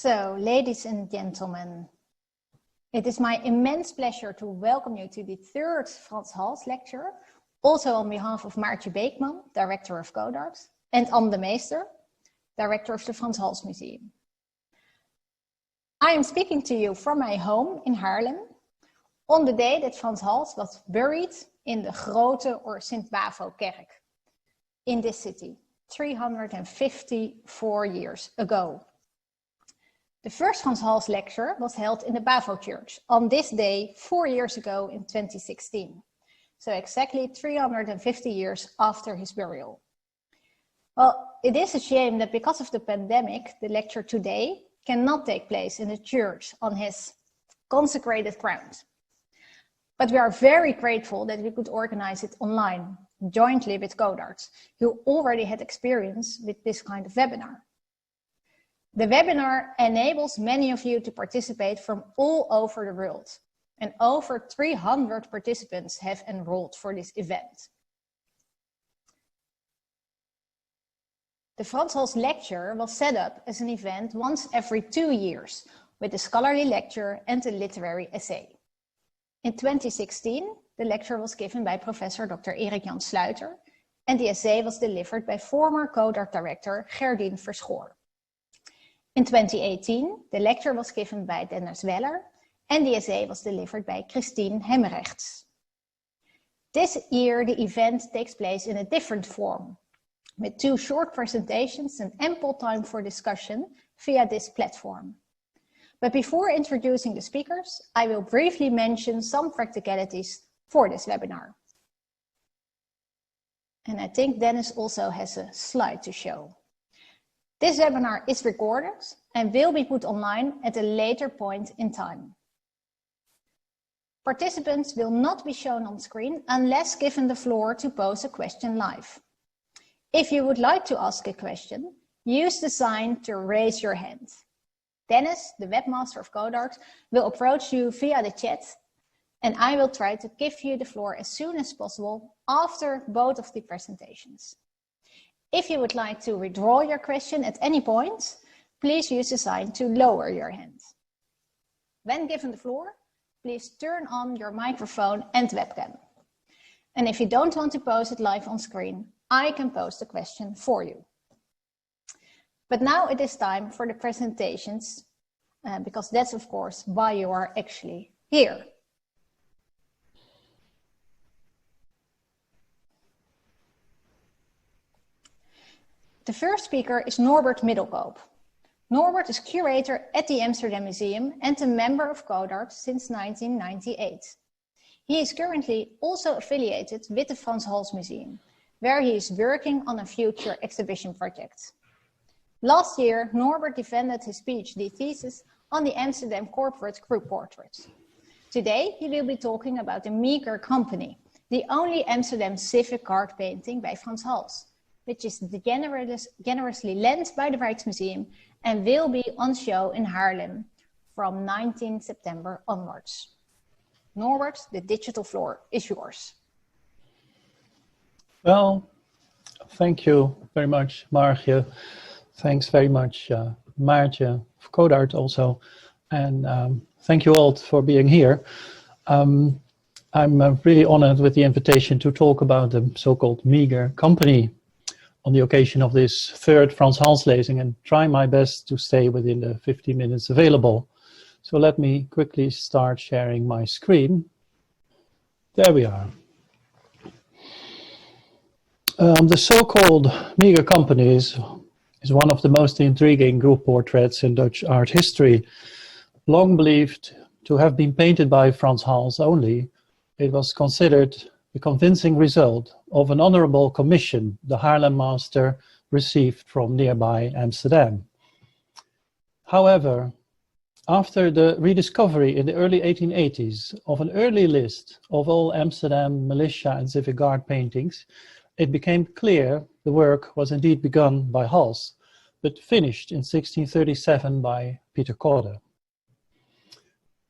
So, ladies and gentlemen, it is my immense pleasure to welcome you to the third Frans Hals Lecture, also on behalf of Evjue-Bascom, Director of CODART, and Anne de Meester, Director of the Frans Hals Museum. I am speaking to you from my home in Haarlem on the day that Frans Hals was buried in the Grote or St. Bavo Kerk in this city, 354 years ago. The first Frans Hals Lecture was held in the Bavo Church on this day 4 years ago in 2016. So exactly 350 years after his burial. Well, it is a shame that because of the pandemic, the lecture today cannot take place in the church on his consecrated ground. But we are very grateful that we could organize it online, jointly with CODART, who already had experience with this kind of webinar. The webinar enables many of you to participate from all over the world, and over 300 participants have enrolled for this event. The Frans Hals Lecture was set up as an event once every 2 years, with a scholarly lecture and a literary essay. In 2016, the lecture was given by Professor Dr. Erik Jan Sluiter, and the essay was delivered by former CODART director Gerdien Verschoor. In 2018, the lecture was given by Dennis Weller, and the essay was delivered by Christine Hemrechts. This year, the event takes place in a different form, with 2 short presentations and ample time for discussion via this platform. But before introducing the speakers, I will briefly mention some practicalities for this webinar. And I think Dennis also has a slide to show. This webinar is recorded and will be put online at a later point in time. Participants will not be shown on screen unless given the floor to pose a question live. If you would like to ask a question, use the sign to raise your hand. Dennis, the webmaster of CODART, will approach you via the chat, and I will try to give you the floor as soon as possible after both of the presentations. If you would like to withdraw your question at any point, please use the sign to lower your hand. When given the floor, please turn on your microphone and webcam. And if you don't want to pose it live on screen, I can pose the question for you. But now it is time for the presentations, because that's of course why you are actually here. The first speaker is Norbert Middelkoop. Norbert is curator at the Amsterdam Museum and a member of CODART since 1998. He is currently also affiliated with the Frans Hals Museum, where he is working on a future exhibition project. Last year, Norbert defended his PhD thesis on the Amsterdam corporate group portrait. Today, he will be talking about the Meager Company, the only Amsterdam civic card painting by Frans Hals, which is generously lent by the Rijksmuseum and will be on show in Haarlem from 19 September onwards. Norbert, the digital floor is yours. Well, thank you very much, Margje. Thanks very much, Maartje of CODART also. And thank you all for being here. I'm really honored with the invitation to talk about the so-called Meager Company on the occasion of this third Frans Hals lezing, and try my best to stay within the 50 minutes available. So let me quickly start sharing my screen. There we are. The so-called Meager Company is one of the most intriguing group portraits in Dutch art history. Long believed to have been painted by Frans Hals only, it was considered a convincing result of an honorable commission the Haarlem master received from nearby Amsterdam. However, after the rediscovery in the early 1880s of an early list of all Amsterdam militia and civic guard paintings, it became clear the work was indeed begun by Hals, but finished in 1637 by Pieter Codde.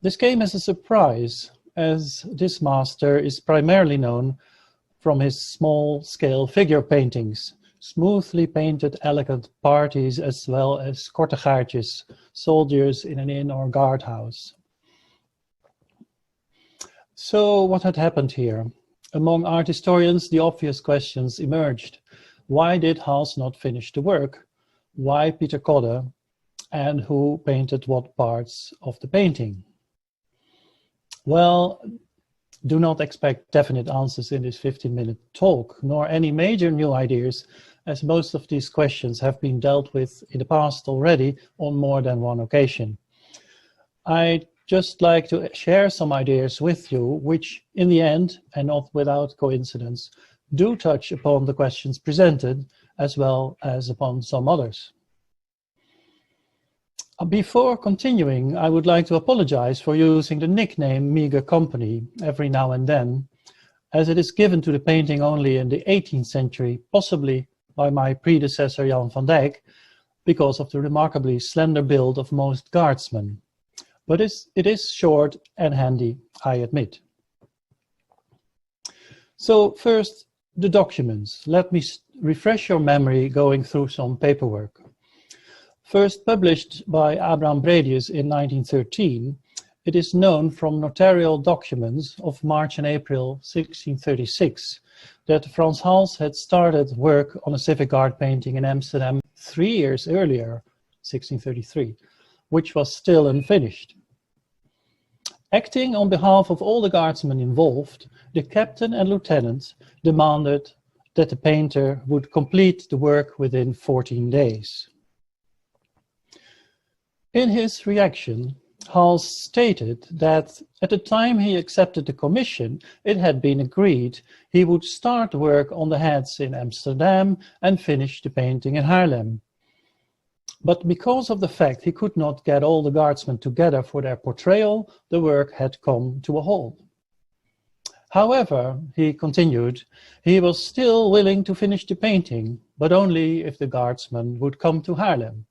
This came as a surprise, as this master is primarily known from his small-scale figure paintings, smoothly painted elegant parties as well as kortegaartjes, soldiers in an inn or guardhouse. So what had happened here? Among art historians, the obvious questions emerged. Why did Hals not finish the work? Why Pieter Kodde? And who painted what parts of the painting? Well, do not expect definite answers in this 15-minute talk, nor any major new ideas, as most of these questions have been dealt with in the past already on more than one occasion. I'd just like to share some ideas with you, which in the end, and not without coincidence, do touch upon the questions presented, as well as upon some others. Before continuing, I would like to apologize for using the nickname Meagre Company every now and then, as it is given to the painting only in the 18th century, possibly by my predecessor Jan van Dijk, because of the remarkably slender build of most guardsmen. But it is short and handy, I admit. So first, the documents. Let me refresh your memory going through some paperwork. First published by Abraham Bredius in 1913, it is known from notarial documents of March and April 1636 that Frans Hals had started work on a civic art painting in Amsterdam 3 years earlier, 1633, which was still unfinished. Acting on behalf of all the guardsmen involved, the captain and lieutenant demanded that the painter would complete the work within 14 days. In his reaction, Hals stated that at the time he accepted the commission, it had been agreed he would start work on the heads in Amsterdam and finish the painting in Haarlem. But because of the fact he could not get all the guardsmen together for their portrayal, the work had come to a halt. However, he continued, he was still willing to finish the painting, but only if the guardsmen would come to Haarlem.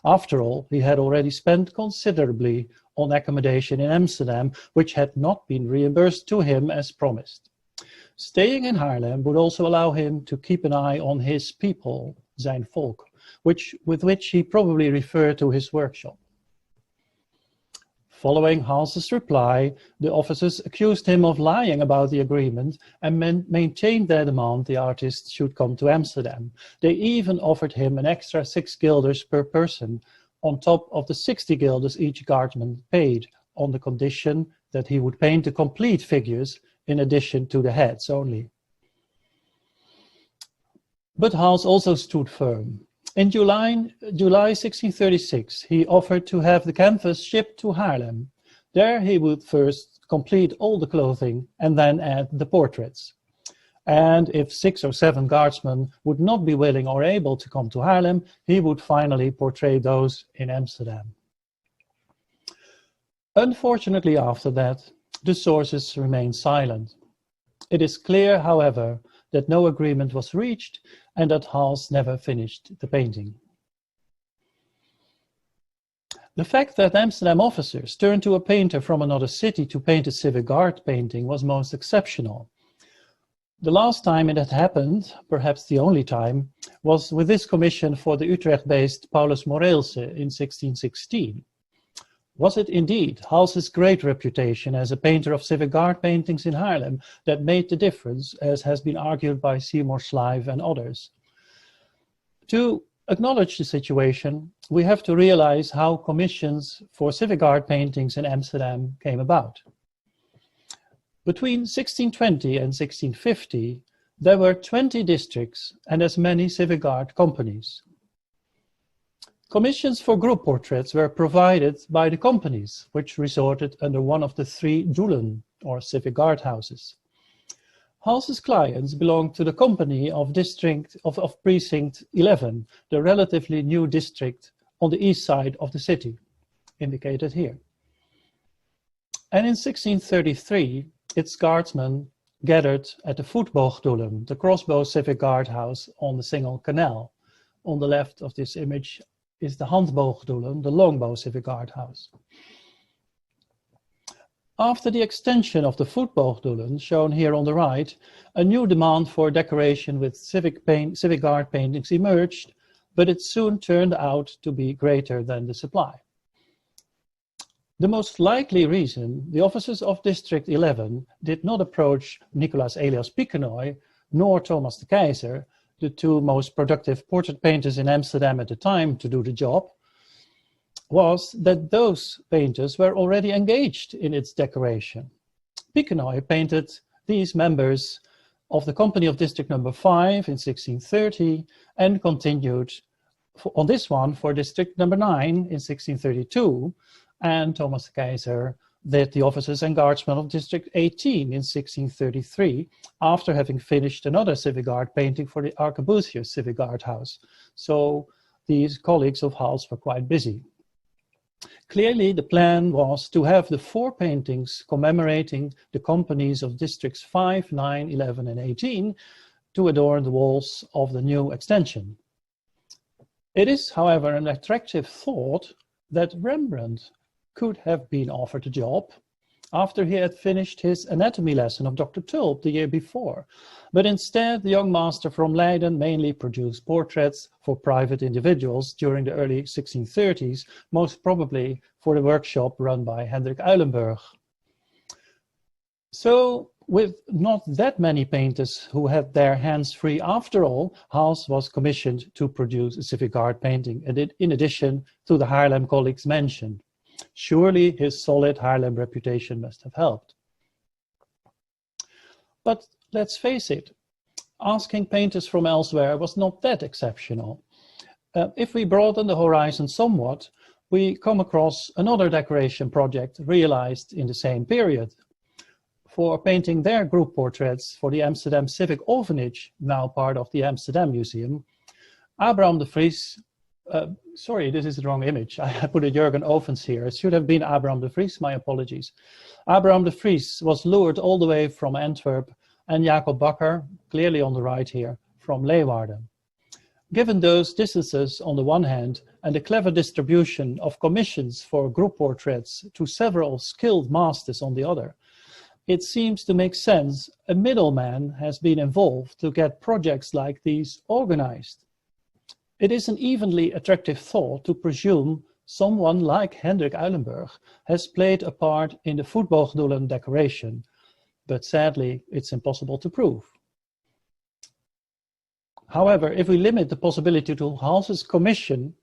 After all, he had already spent considerably on accommodation in Amsterdam, which had not been reimbursed to him as promised. Staying in Haarlem would also allow him to keep an eye on his people, zijn volk, with which he probably referred to his workshop. Following Hals's reply, the officers accused him of lying about the agreement and maintained their demand the artist should come to Amsterdam. They even offered him an extra 6 guilders per person, on top of the 60 guilders each guardsman paid, on the condition that he would paint the complete figures in addition to the heads only. But Hals also stood firm. In July 1636, he offered to have the canvas shipped to Haarlem. There he would first complete all the clothing and then add the portraits. And if 6 or 7 guardsmen would not be willing or able to come to Haarlem, he would finally portray those in Amsterdam. Unfortunately, after that, the sources remain silent. It is clear, however, that no agreement was reached and that Hals never finished the painting. The fact that Amsterdam officers turned to a painter from another city to paint a civic art painting was most exceptional. The last time it had happened, perhaps the only time, was with this commission for the Utrecht-based Paulus Moreelse in 1616. Was it indeed Hals's great reputation as a painter of civic art paintings in Haarlem that made the difference, as has been argued by Seymour Slive and others? To acknowledge the situation, we have to realize how commissions for civic art paintings in Amsterdam came about. Between 1620 and 1650, there were 20 districts and as many civic art companies. Commissions for group portraits were provided by the companies, which resorted under one of the 3 doelen, or civic art houses. Hals's clients belonged to the company of Precinct 11, the relatively new district on the east side of the city, indicated here. And in 1633, its guardsmen gathered at the Voetboogdoelen, the crossbow civic guard house on the Single Canal. On the left of this image is the Handboogdoelen, the longbow civic guard house. After the extension of the voetboogdoelen, shown here on the right, a new demand for decoration with civic guard paintings emerged, but it soon turned out to be greater than the supply. The most likely reason the officers of District 11 did not approach Nicolaas Elias Piekenoy nor Thomas de Keyser, the two most productive portrait painters in Amsterdam at the time, to do the job, was that those painters were already engaged in its decoration. Piekenoy painted these members of the Company of District Number 5 in 1630 and continued on this one for District Number 9 in 1632, and Thomas de Keyser did the officers and guardsmen of District 18 in 1633, after having finished another civic guard painting for the Arquebusiers civic guard house. So these colleagues of Hals were quite busy. Clearly, the plan was to have the 4 paintings commemorating the companies of Districts 5, 9, 11, and 18 to adorn the walls of the new extension. It is, however, an attractive thought that Rembrandt could have been offered a job after he had finished his anatomy lesson of Dr. Tulp the year before. But instead, the young master from Leiden mainly produced portraits for private individuals during the early 1630s, most probably for the workshop run by Hendrik Uylenburg. So, with not that many painters who had their hands free after all, Hals was commissioned to produce a civic guard painting, and in addition to the Haarlem colleagues mentioned. Surely his solid Haarlem reputation must have helped. But let's face it, asking painters from elsewhere was not that exceptional. If we broaden the horizon somewhat, we come across another decoration project realized in the same period. For painting their group portraits for the Amsterdam Civic Orphanage, now part of the Amsterdam Museum, Abraham de Vries, sorry, this is the wrong image. I put a Jurgen Ovens here. It should have been Abraham de Vries, my apologies. Abraham de Vries was lured all the way from Antwerp, and Jacob Bakker, clearly on the right here, from Leeuwarden. Given those distances on the one hand, and the clever distribution of commissions for group portraits to several skilled masters on the other, it seems to make sense a middleman has been involved to get projects like these organized. It is an evenly attractive thought to presume someone like Hendrik Uylenburg has played a part in the voetboogdoelen decoration, but sadly it's impossible to prove. However, if we limit the possibility to Hals's commission,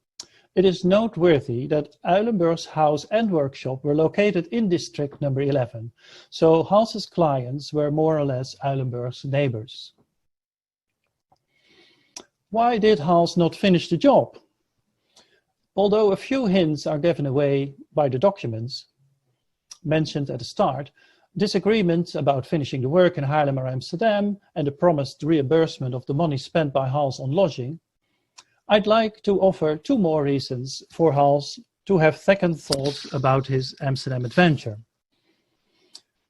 it is noteworthy that Uylenburg's house and workshop were located in District Number 11, so Hals's clients were more or less Uylenburg's neighbors. Why did Hals not finish the job? Although a few hints are given away by the documents mentioned at the start, disagreements about finishing the work in Haarlem or Amsterdam and the promised reimbursement of the money spent by Hals on lodging, I'd like to offer 2 more reasons for Hals to have second thoughts about his Amsterdam adventure.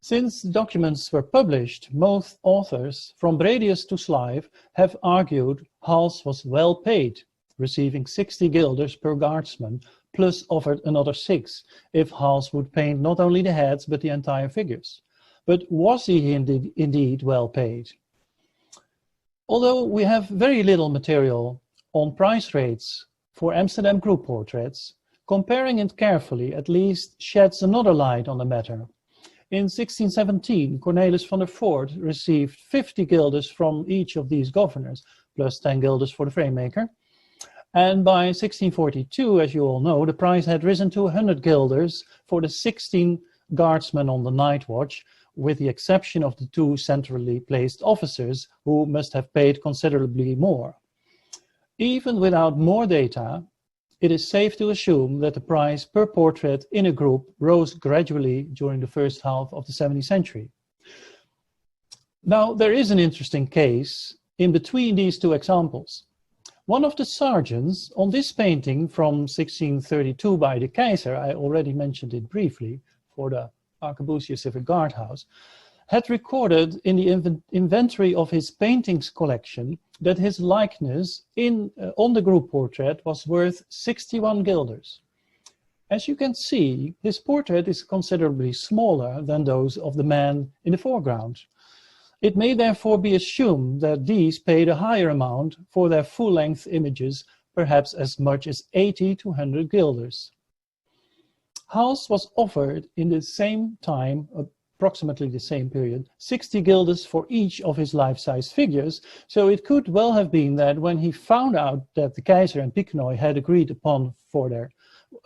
Since the documents were published, most authors, from Bredius to Slijve, have argued Hals was well paid, receiving 60 guilders per guardsman, plus offered another 6, if Hals would paint not only the heads but the entire figures. But was he indeed well paid? Although we have very little material on price rates for Amsterdam group portraits, comparing it carefully at least sheds another light on the matter. In 1617, Cornelis van der Voort received 50 guilders from each of these governors, plus 10 guilders for the framemaker. And by 1642, as you all know, the price had risen to 100 guilders for the 16 guardsmen on the night watch, with the exception of the 2 centrally placed officers, who must have paid considerably more. Even without more data, it is safe to assume that the price per portrait in a group rose gradually during the first half of the 17th century. Now, there is an interesting case in between these 2 examples. One of the sergeants on this painting from 1632 by de Keyser, I already mentioned it briefly, for the Arquebusiers Civic Guard House, had recorded in the inventory of his paintings collection that his likeness on the group portrait was worth 61 guilders. As you can see, his portrait is considerably smaller than those of the man in the foreground. It may therefore be assumed that these paid a higher amount for their full-length images, perhaps as much as 80 to 100 guilders. Hals was offered in the same time, approximately the same period, 60 guilders for each of his life-size figures, so it could well have been that when he found out that the Keizer and Picquenoy had agreed upon for their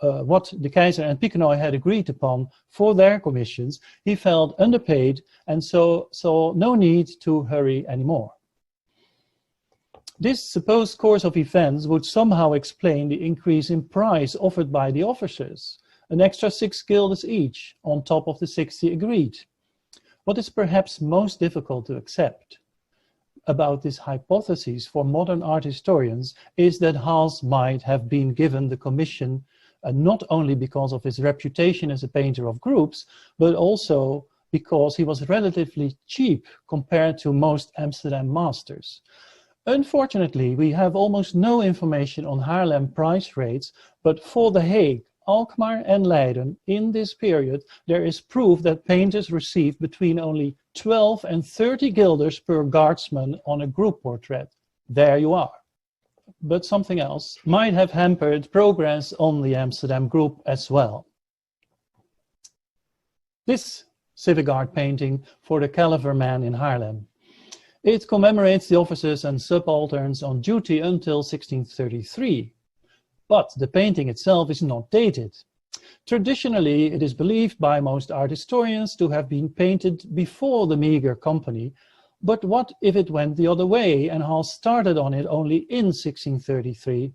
what the Keizer and Picquenoy had agreed upon for their commissions, he felt underpaid and so saw no need to hurry anymore. This supposed course of events would somehow explain the increase in price offered by the officers, an extra 6 guilders each, on top of the 60 agreed. What is perhaps most difficult to accept about this hypothesis for modern art historians is that Hals might have been given the commission not only because of his reputation as a painter of groups, but also because he was relatively cheap compared to most Amsterdam masters. Unfortunately, we have almost no information on Haarlem price rates, but for The Hague, Alkmaar and Leiden in this period, there is proof that painters received between only 12 and 30 guilders per guardsman on a group portrait. There you are. But something else might have hampered progress on the Amsterdam group as well. This civic art painting for the Calaver Man in Haarlem. It commemorates the officers and subalterns on duty until 1633. But the painting itself is not dated. Traditionally, it is believed by most art historians to have been painted before the meager company, but what if it went the other way and Hals started on it only in 1633,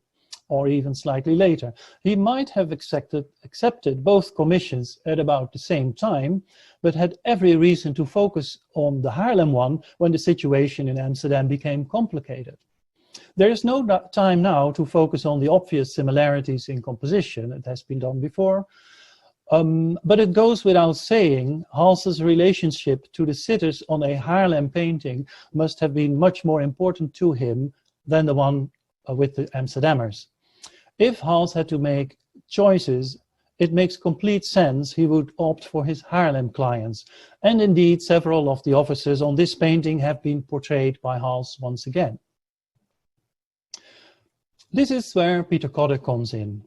or even slightly later? He might have accepted both commissions at about the same time, but had every reason to focus on the Haarlem one when the situation in Amsterdam became complicated. There is no time now to focus on the obvious similarities in composition. It has been done before. But it goes without saying, Hals's relationship to the sitters on a Haarlem painting must have been much more important to him than the one with the Amsterdammers. If Hals had to make choices, it makes complete sense he would opt for his Haarlem clients. And indeed, several of the officers on this painting have been portrayed by Hals once again. This is where Peter Codder comes in,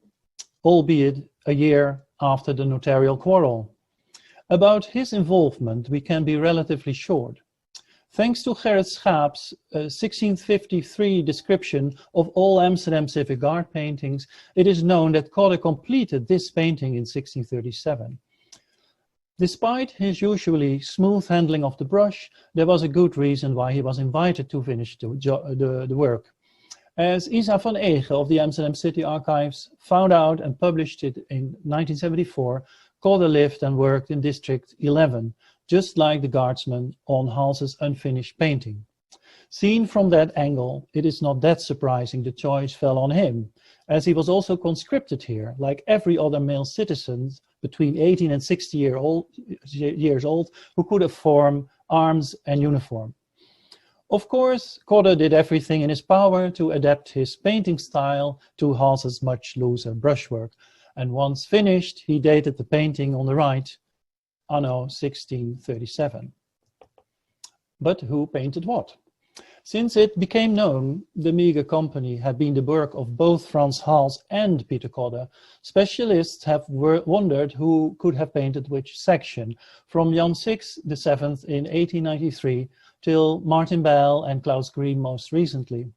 albeit a year after the notarial quarrel. About his involvement we can be relatively short. Thanks to Gerrit Schaap's 1653 description of all Amsterdam civic art paintings, it is known that Codder completed this painting in 1637. Despite his usually smooth handling of the brush, there was a good reason why he was invited to finish the work. As Isa van Ege of the Amsterdam City Archives found out and published it in 1974, Codder lived and worked in District 11, just like the guardsman on Hals's unfinished painting. Seen from that angle, it is not that surprising the choice fell on him, as he was also conscripted here, like every other male citizen between 18 and 60 years old who could afford arms and uniform. Of course, Codder did everything in his power to adapt his painting style to Hals's much looser brushwork, and once finished, he dated the painting on the right, anno 1637. But who painted what? Since it became known the meager company had been the work of both Frans Hals and Peter Codder, specialists have wondered who could have painted which section, from Jan Six the Seventh in 1893 till Martin Bijl and Klaus Green most recently.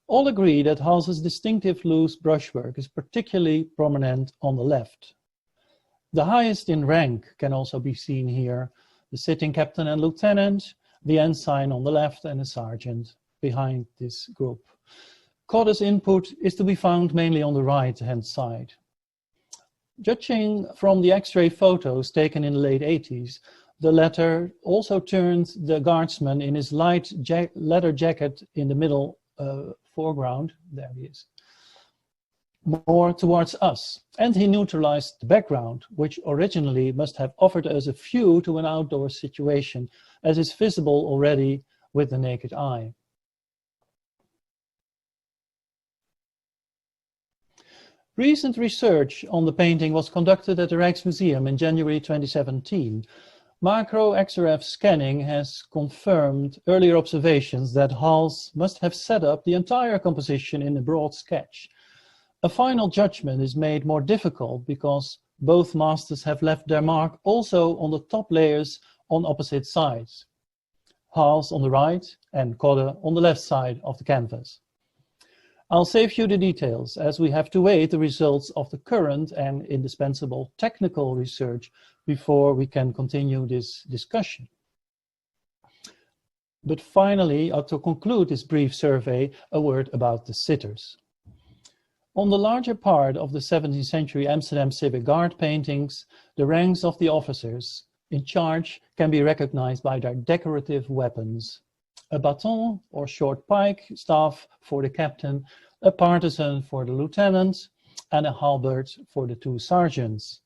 All agree that Hals's distinctive loose brushwork is particularly prominent on the left. The highest in rank can also be seen here, the sitting captain and lieutenant, the ensign on the left and a sergeant behind this group. Codder's input is to be found mainly on the right-hand side. Judging from the X-ray photos taken in the late 80s, the latter also turned the guardsman in his light leather jacket in the middle foreground, there he is, more towards us, and he neutralized the background, which originally must have offered us a view to an outdoor situation, as is visible already with the naked eye. Recent research on the painting was conducted at the Rijksmuseum in January 2017. Macro XRF scanning has confirmed earlier observations that Hals must have set up the entire composition in a broad sketch. A final judgment is made more difficult because both masters have left their mark also on the top layers on opposite sides. Hals on the right and Kodde on the left side of the canvas. I'll save you the details as we have to wait the results of the current and indispensable technical research before we can continue this discussion. But finally, to conclude this brief survey, a word about the sitters. On the larger part of the 17th century Amsterdam civic guard paintings, the ranks of the officers in charge can be recognized by their decorative weapons. A baton or short pike staff for the captain, a partisan for the lieutenant, and a halberd for the two sergeants.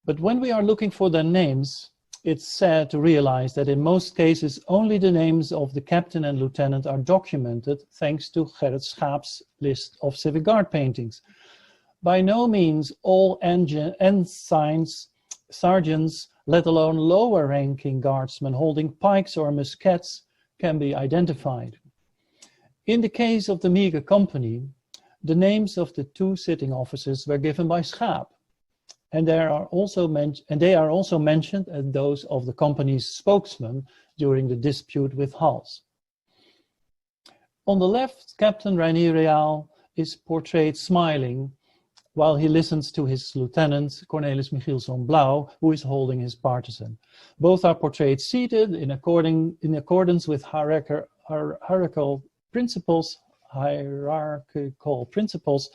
But when we are looking for their names, it's sad to realize that in most cases only the names of the captain and lieutenant are documented thanks to Gerrit Schaap's list of civic guard paintings. By no means all ensigns, sergeants, let alone lower ranking guardsmen holding pikes or muskets can be identified. In the case of the meager company, the names of the two sitting officers were given by Schaap, and they are also mentioned as those of the company's spokesman during the dispute with Hals. On the left, Captain Reinier Real is portrayed smiling while he listens to his lieutenant, Cornelis Michielsson Blauw, who is holding his partisan. Both are portrayed seated in accordance with hierarchical principles,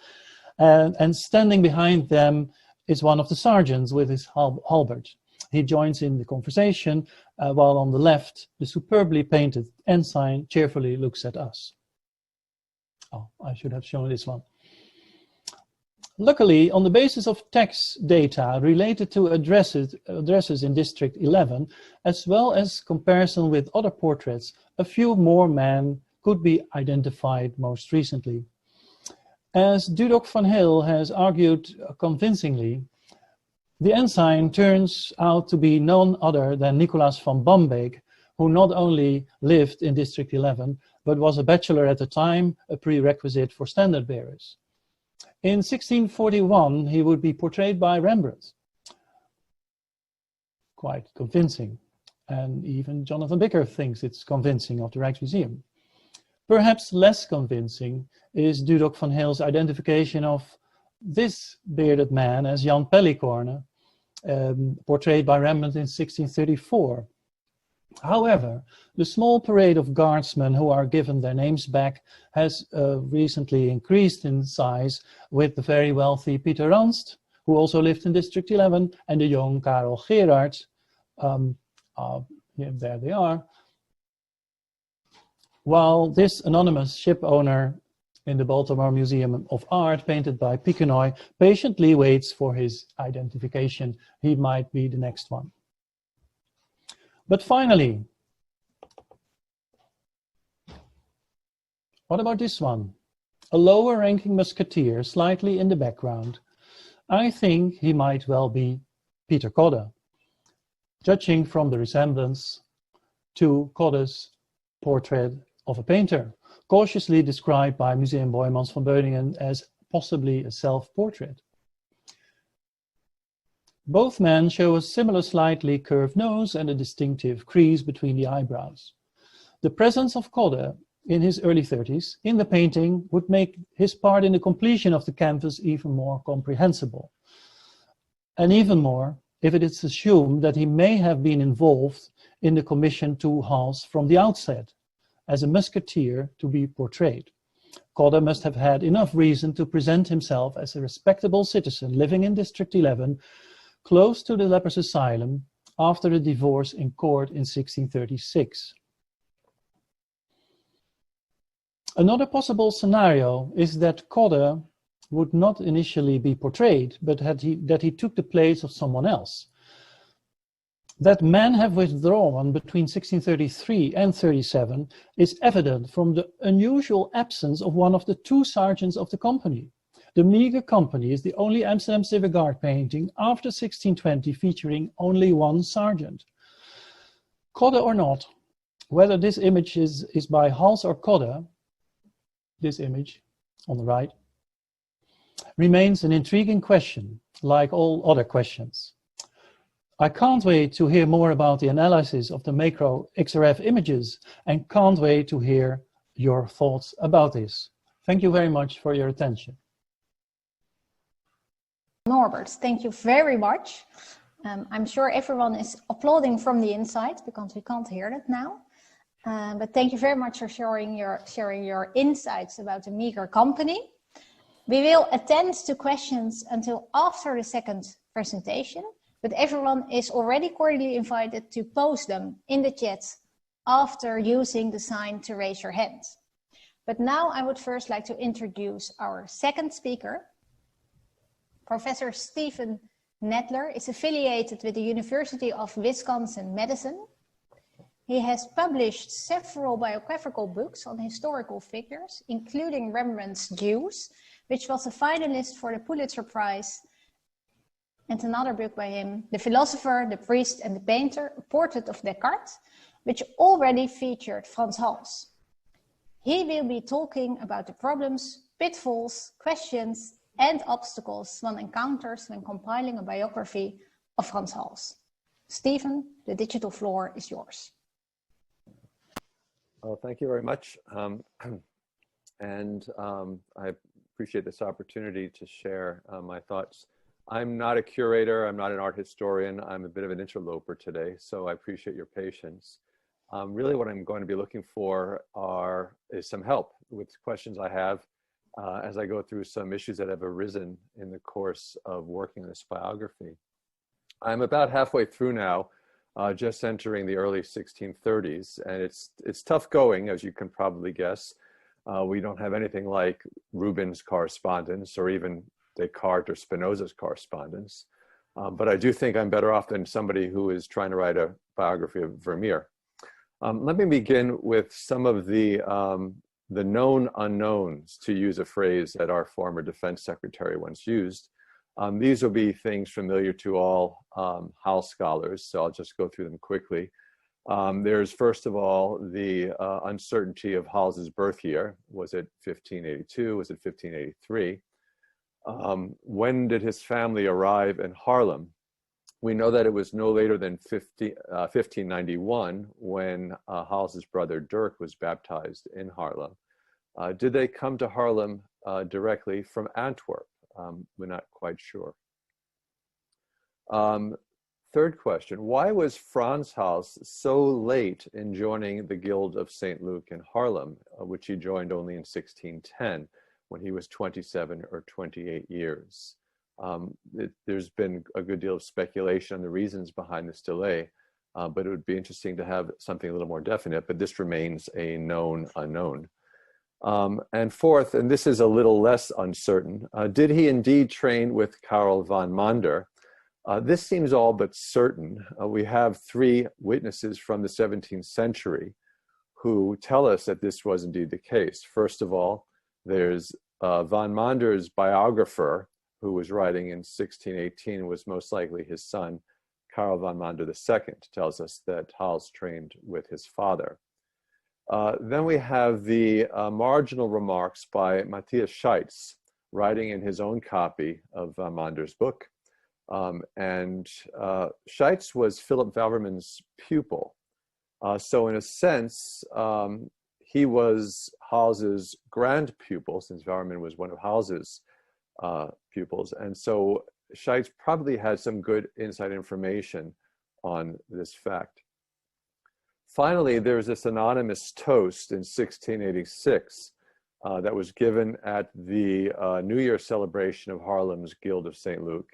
and standing behind them is one of the sergeants with his halberd. He joins in the conversation, while on the left, the superbly painted ensign cheerfully looks at us. Oh, I should have shown this one. Luckily, on the basis of text data related to addresses in District 11, as well as comparison with other portraits, a few more men could be identified most recently. As Dudok van Heel has argued convincingly, the ensign turns out to be none other than Nicolaas van Bambeek, who not only lived in District 11, but was a bachelor at the time, a prerequisite for standard bearers. In 1641, he would be portrayed by Rembrandt. Quite convincing. And even Jonathan Bicker thinks it's convincing of the Rijksmuseum. Perhaps less convincing is Dudok van Heel's identification of this bearded man as Jan Pellicorne, portrayed by Rembrandt in 1634. However, the small parade of guardsmen who are given their names back has recently increased in size with the very wealthy Pieter Ranst, who also lived in District 11, and the young Karel Gerard. There they are. While this anonymous ship owner in the Baltimore Museum of Art, painted by Piquenoy, patiently waits for his identification. He might be the next one. But finally, what about this one? A lower ranking musketeer, slightly in the background. I think he might well be Pieter Kodde, judging from the resemblance to Kodde's portrait of a painter, cautiously described by Museum Boijmans van Beuningen as possibly a self-portrait. Both men show a similar slightly curved nose and a distinctive crease between the eyebrows. The presence of Kodde in his early 30s in the painting would make his part in the completion of the canvas even more comprehensible. And even more, if it is assumed that he may have been involved in the commission to Hals from the outset, as a musketeer to be portrayed. Kodde must have had enough reason to present himself as a respectable citizen living in District 11, close to the lepers asylum, after a divorce in court in 1636. Another possible scenario is that Kodde would not initially be portrayed, but that he took the place of someone else. That men have withdrawn between 1633 and 37 is evident from the unusual absence of one of the two sergeants of the company, The meager company is the only Amsterdam civic guard painting after 1620 featuring only one sergeant. CODART or not, whether this image is by Hals or CODART, this image on the right, remains an intriguing question, like all other questions. I can't wait to hear more about the analysis of the macro XRF images and can't wait to hear your thoughts about this. Thank you very much for your attention. Norbert, thank you very much. I'm sure everyone is applauding from the inside because we can't hear that now. But thank you very much for sharing your insights about the meager company. We will attend to questions until after the second presentation, but everyone is already cordially invited to post them in the chat after using the sign to raise your hand. But now I would first like to introduce our second speaker. Professor Stephen Nadler is affiliated with the University of Wisconsin-Madison. He has published several biographical books on historical figures, including Rembrandt's Jews, which was a finalist for the Pulitzer Prize, and another book by him, The Philosopher, the Priest and the Painter, a Portrait of Descartes, which already featured Frans Hals. He will be talking about the problems, pitfalls, questions, and obstacles one encounters when compiling a biography of Frans Hals. Stephen, the digital floor is yours. Well, thank you very much. I appreciate this opportunity to share my thoughts. I'm not a curator, I'm not an art historian, I'm a bit of an interloper today, so I appreciate your patience. Really what I'm going to be looking for is some help with questions I have as I go through some issues that have arisen in the course of working on this biography. I'm about halfway through now, just entering the early 1630s, and it's tough going, as you can probably guess. We don't have anything like Rubens' correspondence or even Descartes or Spinoza's correspondence, but I do think I'm better off than somebody who is trying to write a biography of Vermeer. Let me begin with some of the known unknowns, to use a phrase that our former defense secretary once used. These will be things familiar to all Hals scholars, so I'll just go through them quickly. There's first of all the uncertainty of Hals's birth year. Was it 1582? Was it 1583? When did his family arrive in Haarlem? We know that it was no later than 1591 when Hals's brother Dirk was baptized in Haarlem. Did they come to Haarlem directly from Antwerp? We're not quite sure. Third question, why was Frans Hals so late in joining the Guild of St. Luke in Haarlem, which he joined only in 1610 when he was 27 or 28 years? There's been a good deal of speculation on the reasons behind this delay, but it would be interesting to have something a little more definite, but this remains a known unknown. And fourth, and this is a little less uncertain, did he indeed train with Karel van Mander? This seems all but certain. We have three witnesses from the 17th century who tell us that this was indeed the case. First of all, there's van Mander's biographer, who was writing in 1618, was most likely his son, Karel van Mander II, tells us that Hals trained with his father. Then we have the marginal remarks by Matthias Scheitz, writing in his own copy of van Mander's book. Scheitz was Philip Valverman's pupil. So in a sense, he was Hals's grand pupil, since Valverman was one of Hals's pupils. And so Scheitz probably had some good inside information on this fact. Finally, there's this anonymous toast in 1686 that was given at the New Year celebration of Haarlem's Guild of St. Luke,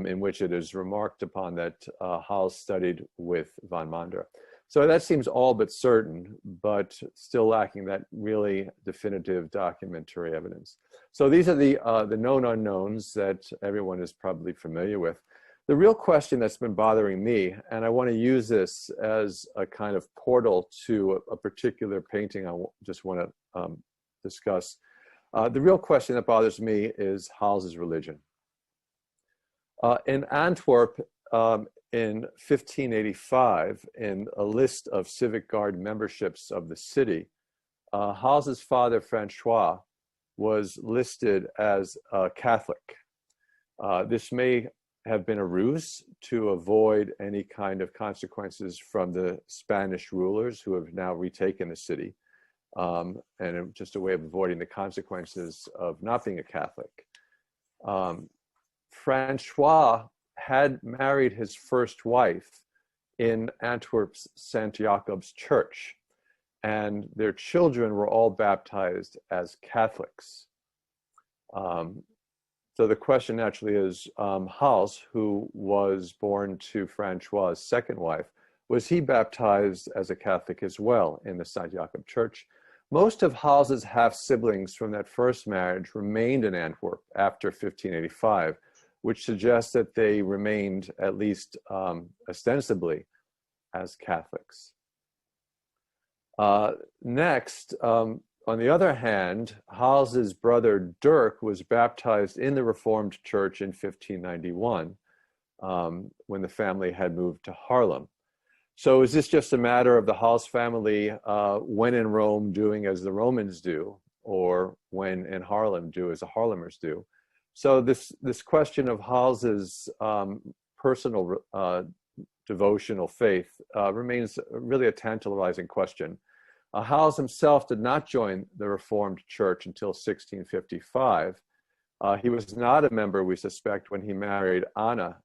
in which it is remarked upon that Hals studied with van Mander. So that seems all but certain, but still lacking that really definitive documentary evidence. So these are the known unknowns that everyone is probably familiar with. The real question that's been bothering me, and I want to use this as a kind of portal to a particular painting I just want to discuss. The real question that bothers me is Hals's religion. In Antwerp, in 1585, in a list of civic guard memberships of the city, Hals's father, Francois, was listed as a Catholic. This may have been a ruse to avoid any kind of consequences from the Spanish rulers who have now retaken the city, and just a way of avoiding the consequences of not being a Catholic. Francois had married his first wife in Antwerp's St. Jacob's Church, and their children were all baptized as Catholics. So the question naturally is, Hals, who was born to Francois' second wife, was he baptized as a Catholic as well in the St. Jacob Church? Most of Hals's half-siblings from that first marriage remained in Antwerp after 1585, which suggests that they remained, at least ostensibly, as Catholics. Next, on the other hand, Hals's brother Dirk was baptized in the Reformed Church in 1591, when the family had moved to Haarlem. So is this just a matter of the Hals family, when in Rome, doing as the Romans do, or when in Haarlem, do as the Haarlemers do? So this question of Hals's personal devotional faith remains really a tantalizing question. Hals himself did not join the Reformed Church until 1655. He was not a member, we suspect, when he married Anna,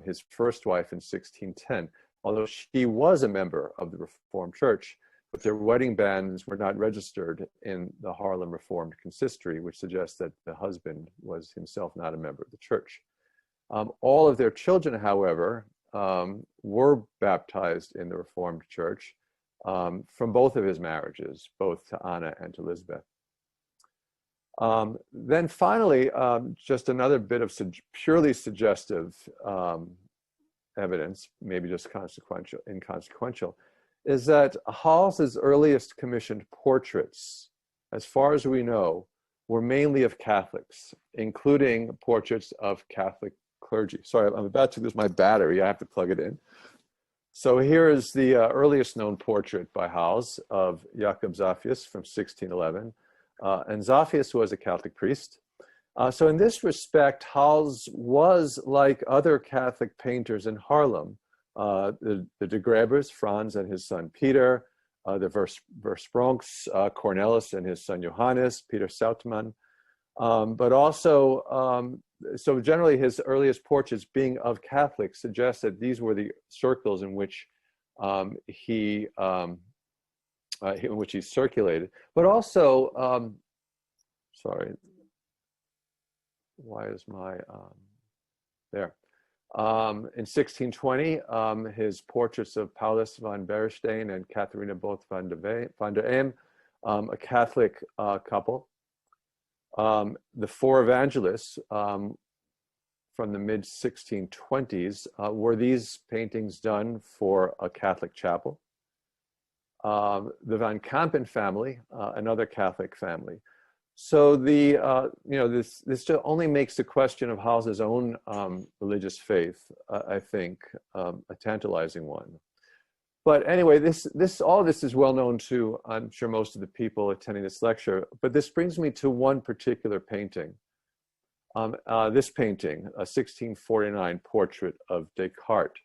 his first wife, in 1610, although she was a member of the Reformed Church, but their wedding banns were not registered in the Haarlem Reformed Consistory, which suggests that the husband was himself not a member of the church. All of their children, however, were baptized in the Reformed Church from both of his marriages, both to Anna and to Lisbeth. Then finally, just another bit of purely suggestive evidence, maybe just inconsequential, is that Hals's earliest commissioned portraits, as far as we know, were mainly of Catholics, including portraits of Catholic clergy. Sorry, I'm about to lose my battery. I have to plug it in. So here is the earliest known portrait by Hals of Jacob Zaphius from 1611. And Zaphius was a Catholic priest. So in this respect, Hals was like other Catholic painters in Haarlem, the de Grebers, Frans and his son Peter, the Verspronks, Cornelis and his son Johannes, Peter Soutman, but also, so generally his earliest portraits being of Catholics suggest that these were the circles in which he circulated. But also, sorry, why is my, there. In 1620, his portraits of Paulus van Beresteyn and Catharina Both van der Eem, a Catholic couple. The four evangelists from the mid-1620s, were these paintings done for a Catholic chapel? The Van Kampen family, another Catholic family. So the this just only makes the question of Hals's own religious faith, I think, a tantalizing one. But anyway, all this is well known to, I'm sure, most of the people attending this lecture. But this brings me to one particular painting. This painting, a 1649 portrait of Descartes.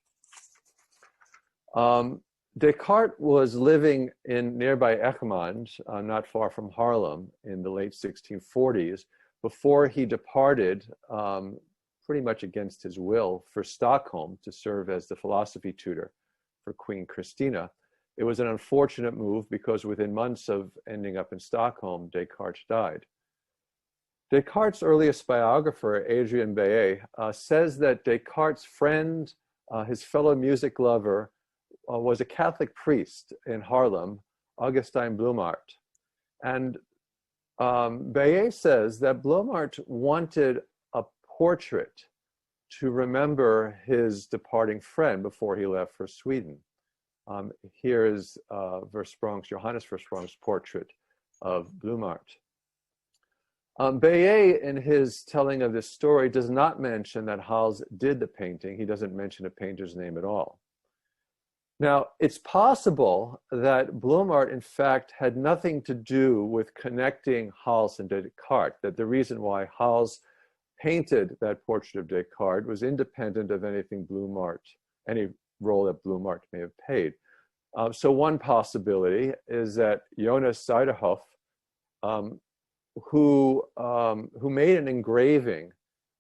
Descartes was living in nearby Egmond, not far from Haarlem, in the late 1640s, before he departed, pretty much against his will, for Stockholm to serve as the philosophy tutor for Queen Christina. It was an unfortunate move because within months of ending up in Stockholm, Descartes died. Descartes' earliest biographer, Adrien Bayet, says that Descartes' friend, his fellow music lover, was a Catholic priest in Haarlem, Augustine Blumart. And Bayet says that Blumart wanted a portrait to remember his departing friend before he left for Sweden. Here is Johannes Versprong's portrait of Blumart. Bayet, in his telling of this story, does not mention that Hals did the painting. He doesn't mention a painter's name at all. Now, it's possible that Blumart, in fact, had nothing to do with connecting Hals and Descartes, that the reason why Hals painted that portrait of Descartes was independent of anything Blumart, any role that Blumart may have played. So one possibility is that Jonas Zuiderhof, who made an engraving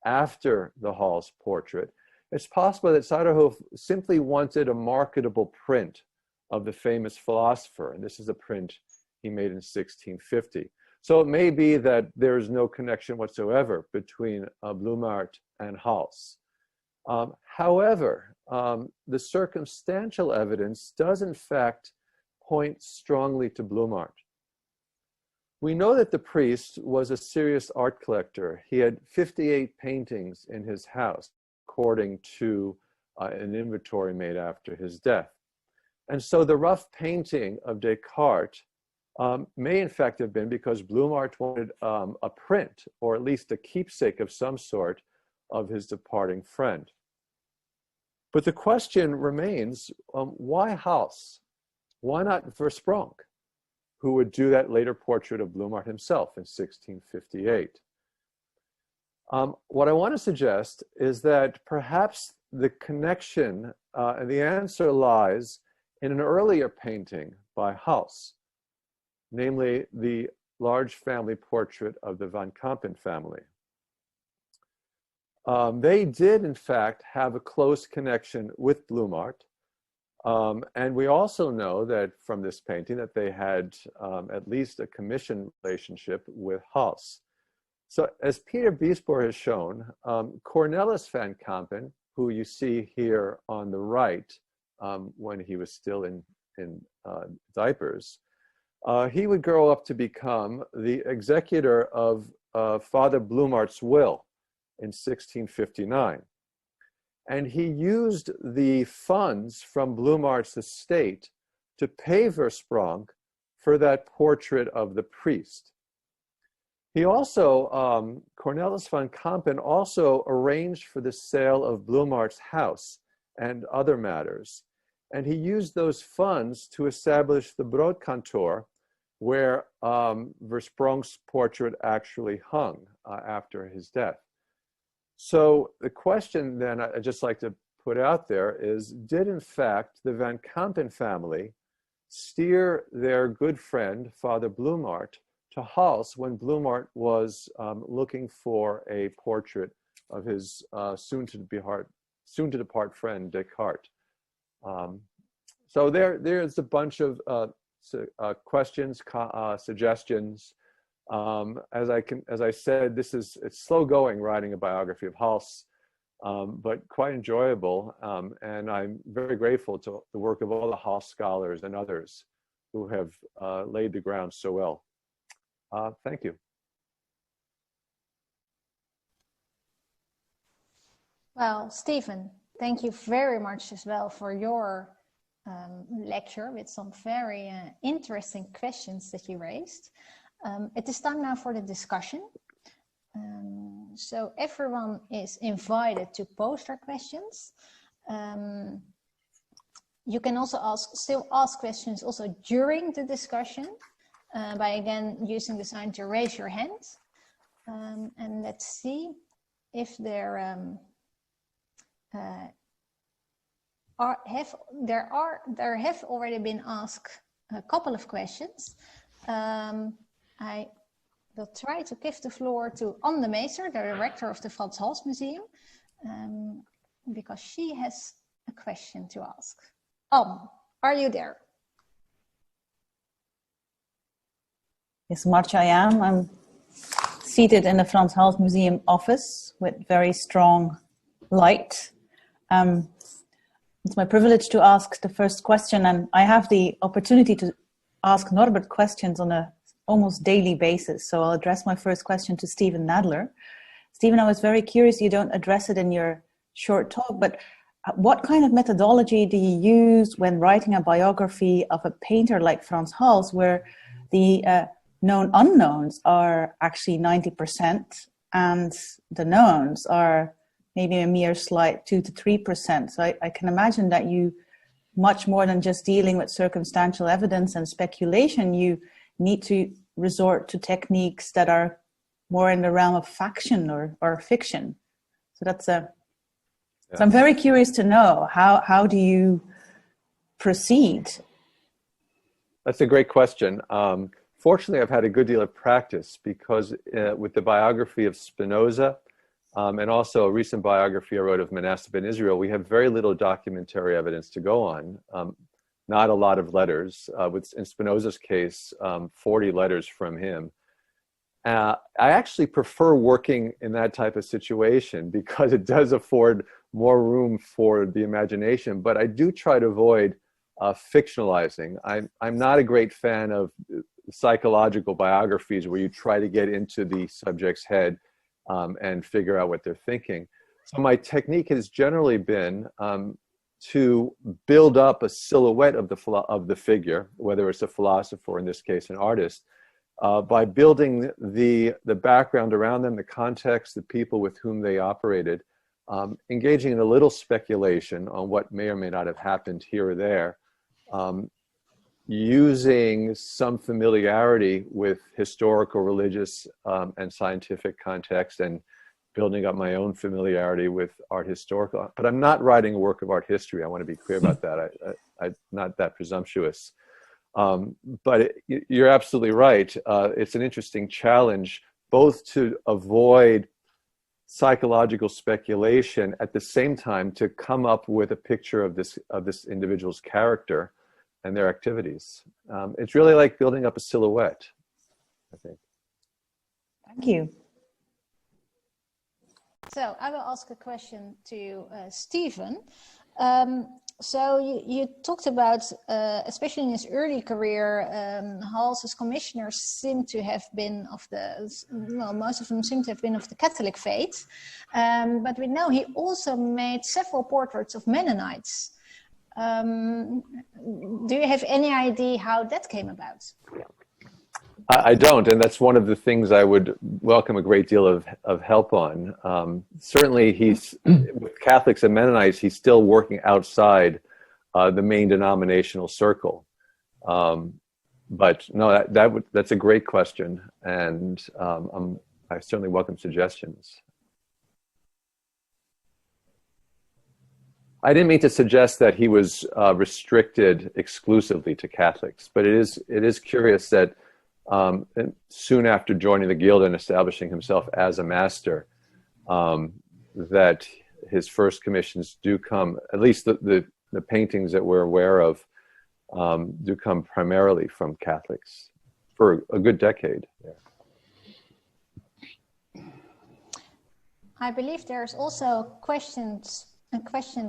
after the Hals portrait, it's possible that Zuiderhof simply wanted a marketable print of the famous philosopher, and this is a print he made in 1650. So it may be that there is no connection whatsoever between Blumart and Hals. However, the circumstantial evidence does in fact point strongly to Blumart. We know that the priest was a serious art collector. He had 58 paintings in his house, according to an inventory made after his death. And so the rough painting of Descartes may in fact have been because Blumart wanted a print, or at least a keepsake of some sort, of his departing friend. But the question remains, why Hals? Why not Versprong, who would do that later portrait of Blumart himself in 1658? What I want to suggest is that perhaps the connection and the answer lies in an earlier painting by Hals, namely the large family portrait of the Van Kampen family. They did, in fact, have a close connection with Blumart. And we also know that from this painting that they had at least a commission relationship with Hals. So as Peter Biesboer has shown, Cornelis van Kampen, who you see here on the right when he was still in diapers, he would grow up to become the executor of Father Blumart's will in 1659. And he used the funds from Blumart's estate to pay Versprong for that portrait of the priest. He also, Cornelis van Kampen also arranged for the sale of Blumart's house and other matters. And he used those funds to establish the Broodkantoor, where Versprong's portrait actually hung after his death. So the question then I'd just like to put out there is, did in fact the Van Kampen family steer their good friend, Father Blumart, to Hals when Blumart was looking for a portrait of his soon to depart friend Descartes? So there's a bunch of questions, suggestions. As I said, it's slow going writing a biography of Hals, but quite enjoyable. And I'm very grateful to the work of all the Hals scholars and others who have laid the ground so well. Thank you. Well, Stephen, thank you very much as well for your lecture with some very interesting questions that you raised. It is time now for the discussion. So everyone is invited to post their questions. You can also still ask questions also during the discussion by again using the sign to raise your hand. And let's see if there have already been asked a couple of questions. I will try to give the floor to Anne de Meester, the director of the Frans Hals Museum, because she has a question to ask. Anne, are you there? Yes, Marcia, I am. I'm seated in the Frans Hals Museum office with very strong light. It's my privilege to ask the first question, and I have the opportunity to ask Norbert questions on a almost daily basis. So I'll address my first question to Stephen Nadler. Stephen, I was very curious, you don't address it in your short talk, but what kind of methodology do you use when writing a biography of a painter like Frans Hals, where the known unknowns are actually 90%, and the knowns are maybe a mere slight 2 to 3%. So I can imagine that you, much more than just dealing with circumstantial evidence and speculation, you need to resort to techniques that are more in the realm of faction or fiction. So that's so I'm very curious to know, how do you proceed? That's a great question. Fortunately, I've had a good deal of practice because with the biography of Spinoza and also a recent biography I wrote of Manasseh in Israel, we have very little documentary evidence to go on. Not a lot of letters. In Spinoza's case, 40 letters from him. I actually prefer working in that type of situation because it does afford more room for the imagination, but I do try to avoid fictionalizing. I'm not a great fan of psychological biographies where you try to get into the subject's head and figure out what they're thinking. So my technique has generally been to build up a silhouette of the figure, whether it's a philosopher or in this case an artist, by building the background around them, the context, the people with whom they operated, engaging in a little speculation on what may or may not have happened here or there, using some familiarity with historical, religious, and scientific context, and building up my own familiarity with art historical. But I'm not writing a work of art history. I want to be clear about that. I'm not that presumptuous. But you're absolutely right. It's an interesting challenge, both to avoid psychological speculation, at the same time to come up with a picture of this individual's character and their activities. It's really like building up a silhouette, I think. Thank you. So I will ask a question to Stephen. So you talked about, especially in his early career, Hals' commissioners seem to have been most of them seem to have been of the Catholic faith. But we know he also made several portraits of Mennonites. Do you have any idea how that came about? I don't, and that's one of the things I would welcome a great deal of help on. Certainly, he's with Catholics and Mennonites. He's still working outside the main denominational circle. But no, that's a great question, and I certainly welcome suggestions. I didn't mean to suggest that he was restricted exclusively to Catholics, but it is curious that soon after joining the guild and establishing himself as a master, that his first commissions do come, at least the paintings that we're aware of, do come primarily from Catholics for a good decade. Yeah. I believe there's also a question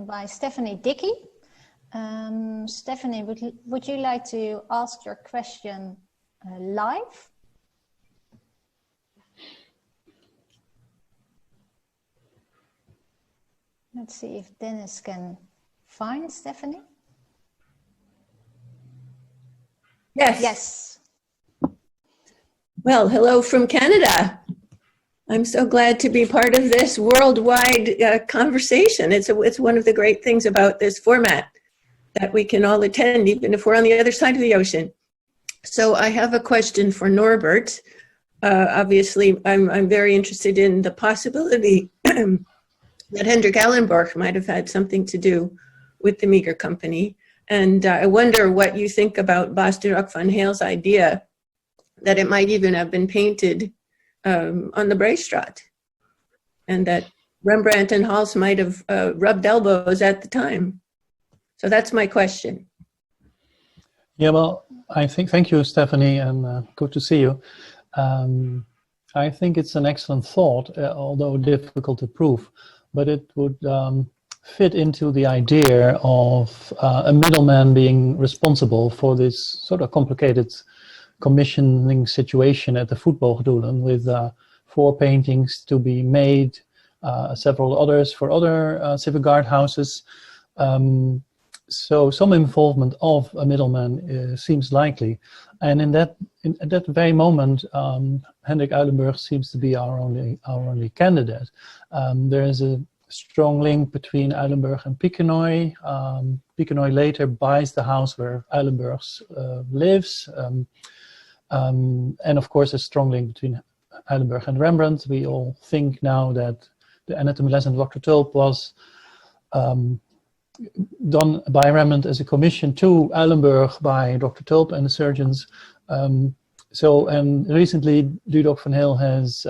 by Stephanie Dickey. Stephanie, would you like to ask your question live? Let's see if Dennis can find Stephanie. Yes. Yes. Well, hello from Canada. I'm so glad to be part of this worldwide conversation. It's one of the great things about this format, that we can all attend, even if we're on the other side of the ocean. So I have a question for Norbert. Obviously, I'm very interested in the possibility that Hendrik Ellenborg might have had something to do with the Meagher Company. And I wonder what you think about Bas de Rock van Heel's idea that it might even have been painted on the Breestraat, and that Rembrandt and Hals might have rubbed elbows at the time. So that's my question. Yeah, well, thank you, Stephanie, and good to see you. I think it's an excellent thought, although difficult to prove, but it would fit into the idea of a middleman being responsible for this sort of complicated commissioning situation at the Voetboogdoelen, with 4 paintings to be made, several others for other civic guard houses. so some involvement of a middleman seems likely. And at that very moment, Hendrik Uylenburg seems to be our only candidate. There is a strong link between Uylenburg and Piquenoy. Piquenoy later buys the house where Uylenburg lives. And of course, a strong link between Uylenburg and Rembrandt. We all think now that the anatomy lesson of Dr. Tulp was done by Rembrandt as a commission to Uylenburg by Dr. Tulp and the surgeons. And recently, Dudok van Heel has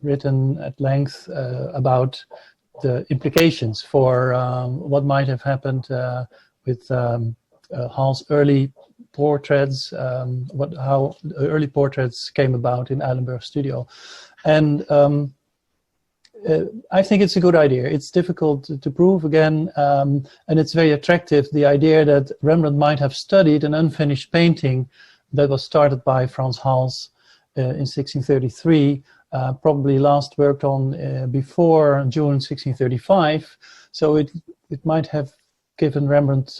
written at length about the implications for what might have happened with Hals' early portraits, how early portraits came about in Uylenburg's studio. And I think it's a good idea. It's difficult to prove again, and it's very attractive, the idea that Rembrandt might have studied an unfinished painting that was started by Frans Hals in 1633, probably last worked on before June 1635. So it might have given Rembrandt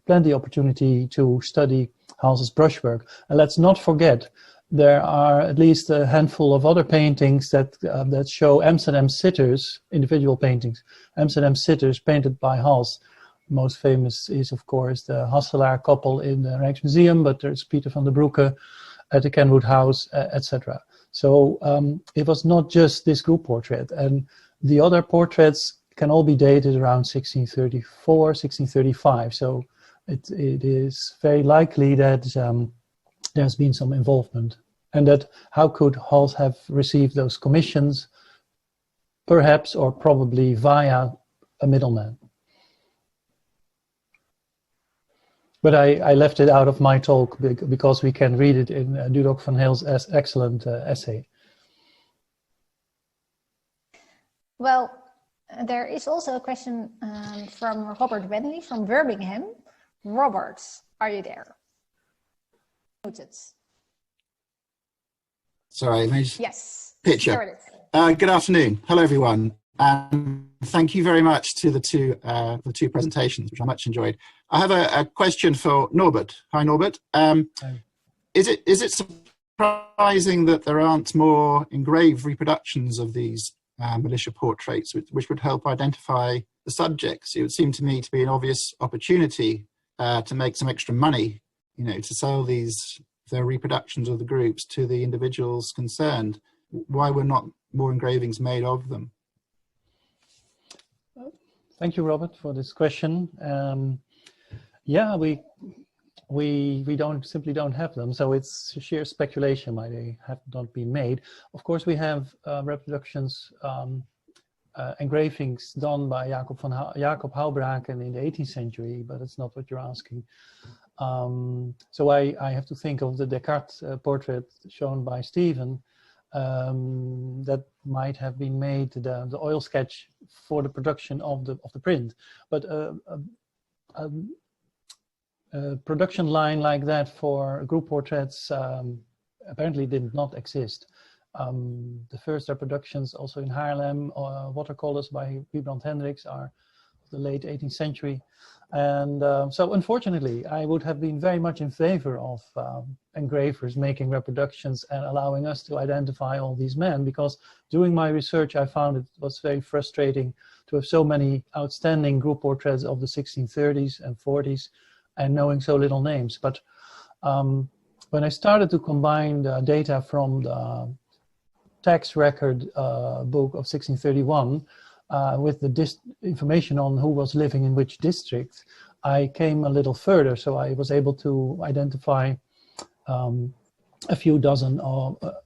plenty opportunity to study Hals's brushwork. And let's not forget, there are at least a handful of other paintings that show Amsterdam sitters, individual paintings, Amsterdam sitters painted by Hals. Most famous is, of course, the Hasselaar couple in the Rijksmuseum, but there's Peter van der Broeke at the Kenwood House, etc. So it was not just this group portrait, and the other portraits can all be dated around 1634, 1635. So it is very likely that there's been some involvement, and that how could Hals have received those commissions, perhaps or probably via a middleman. But I left it out of my talk because we can read it in Dudok van Heel's excellent essay. Well, there is also a question from Robert Wenley from Birmingham. Robert, are you there? Noted. Sorry, image. Yes. Picture. Good afternoon. Hello, everyone. Thank you very much to the two presentations, which I much enjoyed. I have a question for Norbert. Hi, Norbert. Is it surprising that there aren't more engraved reproductions of these militia portraits, which would help identify the subjects? It would seem to me to be an obvious opportunity to make some extra money, to sell their reproductions of the groups to the individuals concerned. Why were not more engravings made of them? Thank you, Robert, for this question. Yeah, we simply don't have them, so it's sheer speculation why they have not been made. Of course, we have reproductions, engravings done by Jacob Houbraken in the 18th century, but it's not what you're asking. So I have to think of the Descartes portrait shown by Stephen. That might have been made the oil sketch for the production of the print, but a production line like that for group portraits apparently did not exist. The first reproductions also in Haarlem, watercolors by Wiebrand Hendricks, are of the late 18th century. And so unfortunately, I would have been very much in favor of engravers making reproductions and allowing us to identify all these men, because doing my research, I found it was very frustrating to have so many outstanding group portraits of the 1630s and 40s and knowing so little names. But when I started to combine the data from the tax record book of 1631 with the information on who was living in which district, I came a little further. So I was able to identify a few dozen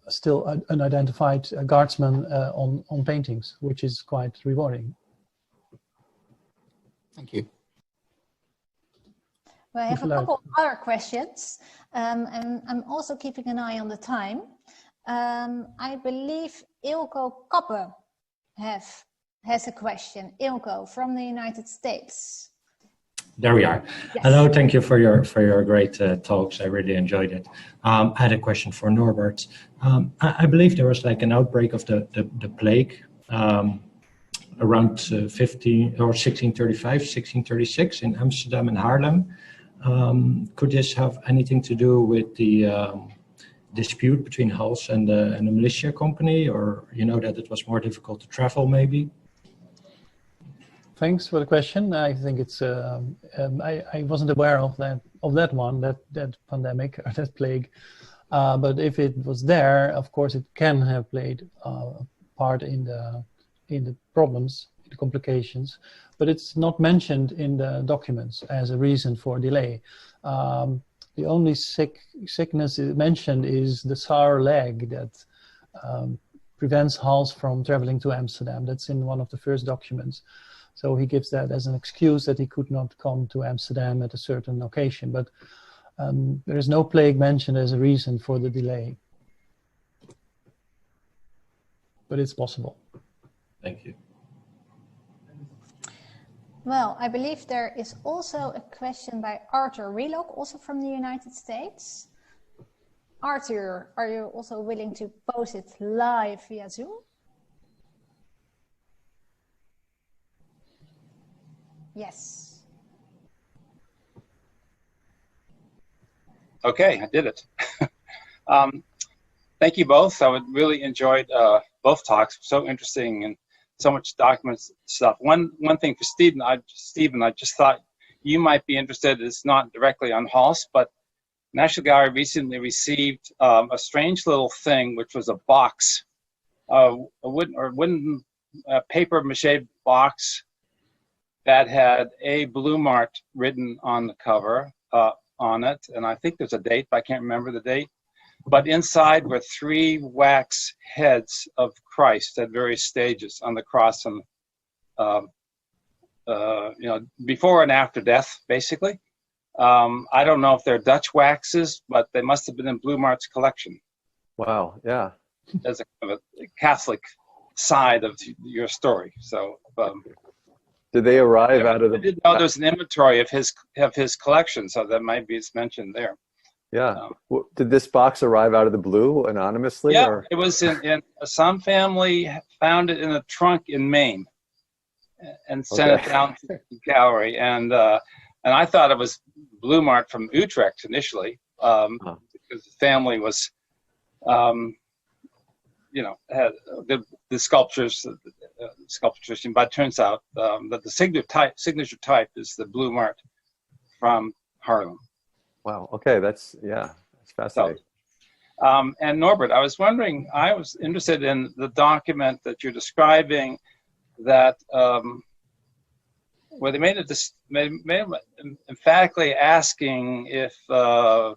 still unidentified guardsmen on paintings, which is quite rewarding. Thank you. Well, I have a couple of other questions, and I'm also keeping an eye on the time. I believe Ilko Kappe has a question. Ilko from the United States. There we are. Yes. Hello, thank you for your great talks. I really enjoyed it. I had a question for Norbert. I believe there was like an outbreak of the plague around 1635, 1636 in Amsterdam and Haarlem. Could this have anything to do with the dispute between Hals and the militia company, or that it was more difficult to travel maybe? Thanks for the question. I think it's I wasn't aware of that pandemic or that plague, but if it was there, of course it can have played part in the problems, the complications, but it's not mentioned in the documents as a reason for delay. The only sickness mentioned is the sour leg that prevents Hals from traveling to Amsterdam. That's in one of the first documents. So he gives that as an excuse that he could not come to Amsterdam at a certain occasion, but there is no plague mentioned as a reason for the delay. But it's possible. Thank you. Well, I believe there is also a question by Arthur Relock, also from the United States. Arthur, are you also willing to pose it live via Zoom? Yes. Okay, I did it. Thank you both. I really enjoyed both talks. So interesting and so much document stuff. One thing for Stephen, I just thought you might be interested. It's not directly on Hals, but National Gallery recently received a strange little thing, which was a box, a wooden paper mache box that had a Blue Mart written on the cover on it, and I think there's a date, but I can't remember the date. But inside were 3 wax heads of Christ at various stages on the cross, and before and after death, basically. I don't know if they're Dutch waxes, but they must have been in Blue Mart's collection. Wow, yeah. As a kind of a Catholic side of your story. So. Did they arrive out of the? I didn't know there's an inventory of his collection, so that might be mentioned there. Yeah. Did this box arrive out of the blue anonymously? Yeah, or? It was in some family found it in a trunk in Maine, and sent it down to the gallery. And I thought it was Blue Mart from Utrecht initially, because the family was, had the sculptures, but it turns out that the signature type is the Blue Mart from Haarlem. Wow. Okay, that's fascinating. So, and Norbert, I was wondering, I was interested in the document that you're describing, that where they made emphatically asking if to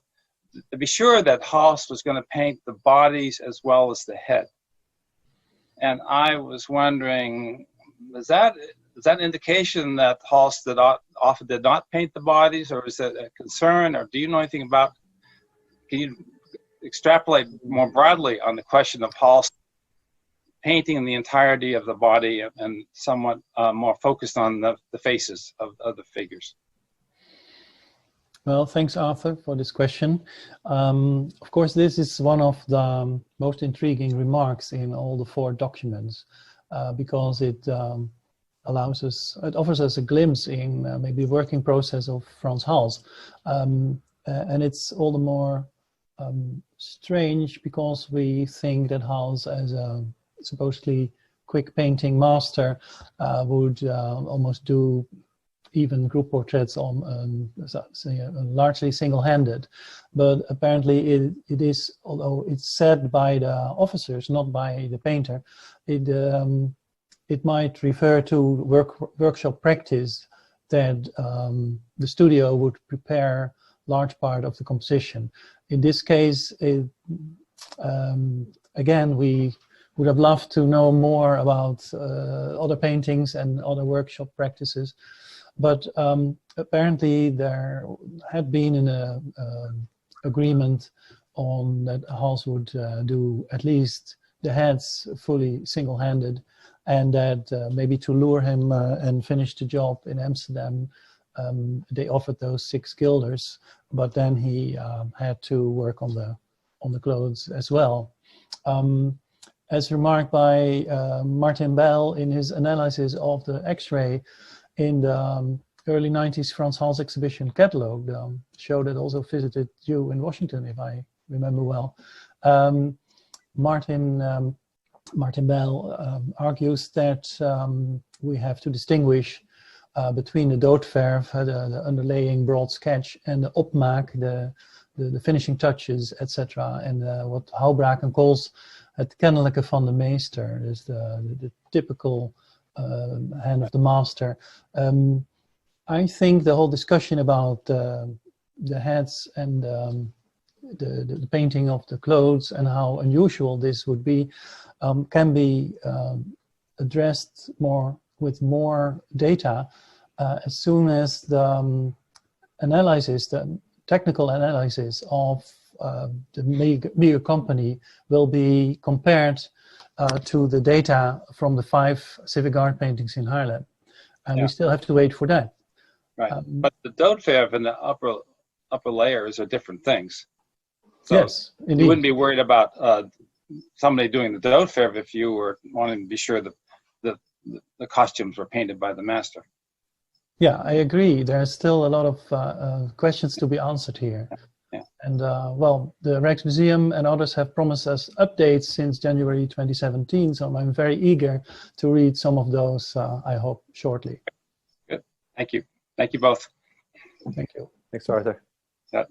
be sure that Hals was going to paint the bodies as well as the head. And I was wondering, is that an indication that Hals often did not paint the bodies, or is that a concern, or do you know anything about, can you extrapolate more broadly on the question of Hals painting the entirety of the body and somewhat more focused on the faces of the figures? Well, thanks, Arthur, for this question. Of course, this is one of the most intriguing remarks in all the 4 documents, because it offers us a glimpse in maybe the working process of Frans Hals. And it's all the more strange because we think that Hals, as a supposedly quick painting master, would almost do even group portraits on largely single-handed. But apparently it is, although it's said by the officers, not by the painter, it might refer to workshop practice, that the studio would prepare large part of the composition. In this case, again, we would have loved to know more about other paintings and other workshop practices. But apparently there had been an agreement on that Hals would do at least the heads fully single-handed, and that maybe to lure him and finish the job in Amsterdam, they offered those 6 guilders, but then he had to work on the clothes as well. as remarked by Martin Bell in his analysis of the X-ray in the early 90s Frans Hals exhibition catalog, the show that also visited you in Washington, if I remember well. Martin Bell argues that we have to distinguish between the doodverf, the underlaying broad sketch, and the opmaak, the finishing touches, etc. And what Houbraken calls het kennelijke van de meester, dus the typical hand of the master. I think the whole discussion about the heads and the painting of the clothes and how unusual this would be can be addressed with more data as soon as the analysis, the technical analysis of the meager company will be compared to the data from the 5 civic art paintings in Haarlem. And we still have to wait for that. Right, but the doodverf and the upper layers are different things. So yes, indeed. You wouldn't be worried about somebody doing the doodverf if you were wanting to be sure that the costumes were painted by the master. Yeah, I agree. There's still a lot of questions to be answered here. Yeah. And well, the Rijksmuseum and others have promised us updates since January 2017, so I'm very eager to read some of those, I hope, shortly. Good. Thank you. Thank you both. Thank you. Thanks, Arthur. Yeah.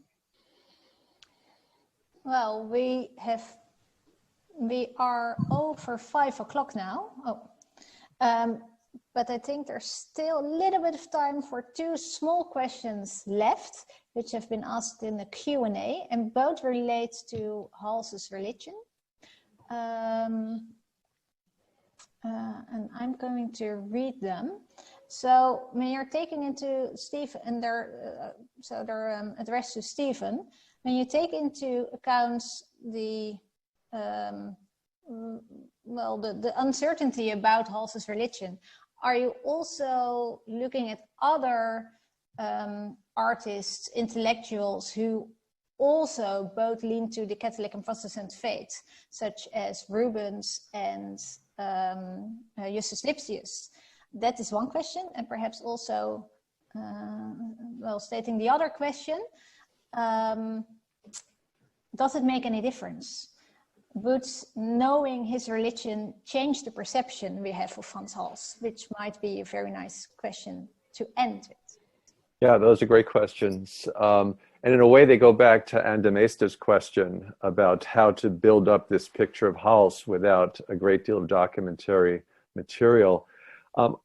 Well, we are over 5 o'clock now. But I think there's still a little bit of time for 2 small questions left, which have been asked in the Q&A, and both relate to Hals's religion. And I'm going to read them. So when you're taking into Stephen, and they're addressed to Stephen, when you take into account the uncertainty about Hals's religion, are you also looking at other artists, intellectuals who also both lean to the Catholic and Protestant faith, such as Rubens and Justus Lipsius? That is one question, and perhaps also, stating the other question, does it make any difference? Would knowing his religion change the perception we have of Frans Hals, which might be a very nice question to end with? Yeah, those are great questions. And in a way, they go back to Anne de Meester's question about how to build up this picture of Hals without a great deal of documentary material.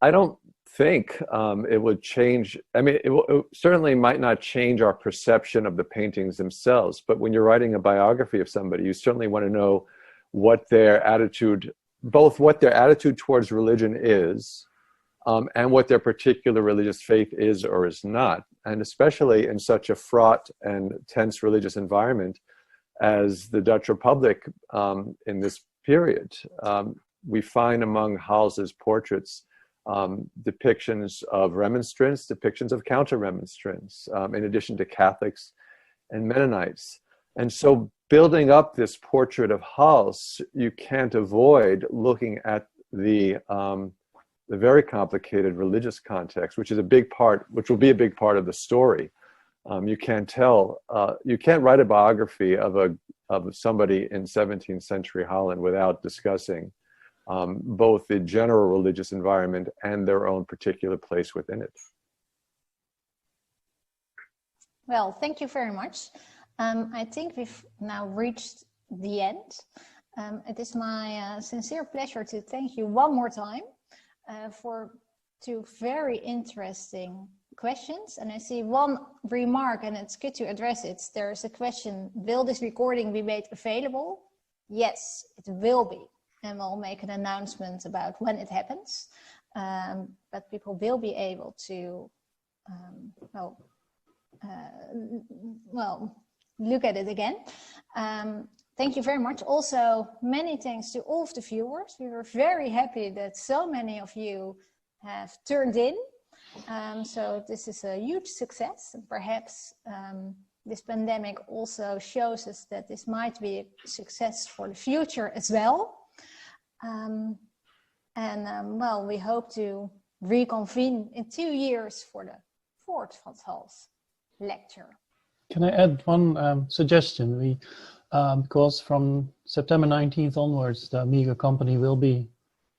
I don't think it would change. I mean, it certainly might not change our perception of the paintings themselves, but when you're writing a biography of somebody, you certainly want to know what their attitude, both what their attitude towards religion is, and what their particular religious faith is or is not. And especially in such a fraught and tense religious environment as the Dutch Republic in this period. We find among Hals's portraits depictions of remonstrance, depictions of counter-remonstrance, in addition to Catholics and Mennonites. And so building up this portrait of Hals, you can't avoid looking at the very complicated religious context, which is a big part, which will be a big part of the story. You can't write a biography of somebody in 17th century Holland without discussing both the general religious environment and their own particular place within it. Well, thank you very much. I think we've now reached the end. It is my sincere pleasure to thank you one more time for 2 very interesting questions. And I see one remark, and it's good to address it. There's a question: will this recording be made available? Yes, it will be. And we'll make an announcement about when it happens. But people will be able to, look at it again. Thank you very much. Also, many thanks to all of the viewers. We were very happy that so many of you have turned in. So this is a huge success. And perhaps this pandemic also shows us that this might be a success for the future as well. Well, we hope to reconvene in 2 years for the 4th Frans Hals Lecture. Can I add one suggestion? Because from September 19th onwards, the Amiga company will be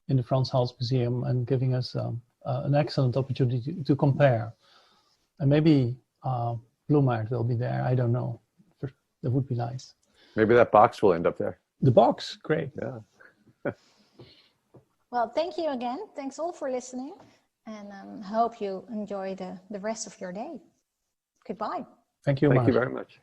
in the Frans Hals Museum and giving us an excellent opportunity to compare. And maybe Bloemaert will be there, I don't know. That would be nice. Maybe that box will end up there. The box, great. Yeah. Well, thank you again. Thanks all for listening, and hope you enjoy the rest of your day. Goodbye. Thank you, Thank Mark. you very much.